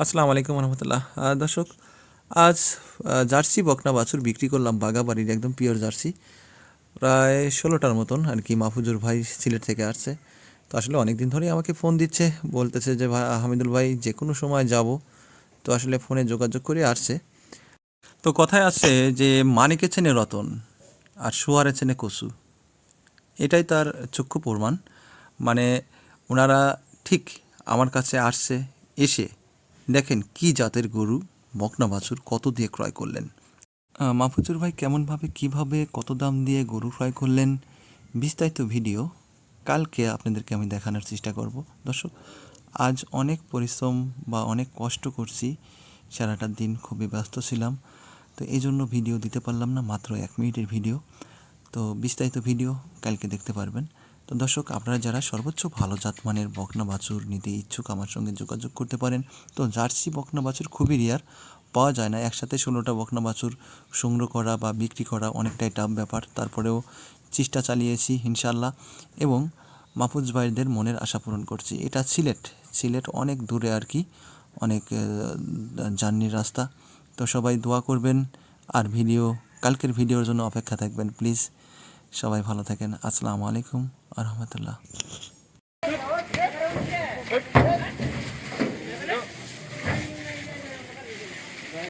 আসসালামু আলাইকুম রহমতুল্লাহ। দর্শক, আজ জার্সি বকনা বাছুর বিক্রি করলাম বাগাবাড়ির একদম পিওর জার্সি, প্রায় 16টার মতন আর কি। মাহফুজুর ভাই সিলেট থেকে আসছে। তো আসলে অনেক দিন ধরেই আমাকে ফোন দিচ্ছে, বলতেছে যে ভাই হামিদুল ভাই যে কোনো সময় যাব। তো আসলে ফোনে যোগাযোগ করে আসছে। তো কথায় আছে যে মানিকে চেনে রতন আর শুয়ারে চেনে কসু, এটাই তার চক্ষু প্রমাণ। মানে ওনারা ঠিক আমার কাছে আসছে, এসে দেখেন কি জাতের গরু বকনা বাছুর কত দিয়ে ক্রয় করলেন। মাহফুজুর ভাই কেমনভাবে কিভাবে কত দাম দিয়ে গরু ক্রয় করলেন, বিস্তারিত ভিডিও কালকে আপনাদেরকে আমি দেখানোর চেষ্টা করব। দর্শক, আজ অনেক পরিশ্রম বা অনেক কষ্ট করছি, সারাটা দিন খুবই ব্যস্ত ছিলাম, তো এই জন্য ভিডিও দিতে পারলাম না, মাত্র 1 মিনিটের ভিডিও। তো বিস্তারিত ভিডিও কালকে দেখতে পারবেন। তো দর্শক, আপনারা যারা সর্বোচ্চ ভালো জাতমানের বকনা বাছুর নিতে ইচ্ছুক আমার সঙ্গে যোগাযোগ করতে পারেন। তো জার্সি বকনা বাছুর খুবই রেয়ার, পাওয়া যায় না। একসাথে 16টা বকনা বাছুর সংগ্রহ করা বা বিক্রি করা অনেকটাই টাফ ব্যাপার। তারপরেও চেষ্টা চালিয়েছি ইনশাল্লাহ, এবং মাহফুজ ভাইদের মনের আশা পূরণ করছি। এটা সিলেট অনেক দূরে আর কি, অনেক জার্নির রাস্তা। তো সবাই দোয়া করবেন, আর কালকের ভিডিওর জন্য অপেক্ষা থাকবেন প্লিজ। সবাই ভালো থাকেন। আসসালামু আলাইকুম আ রহমতুল্লাহ।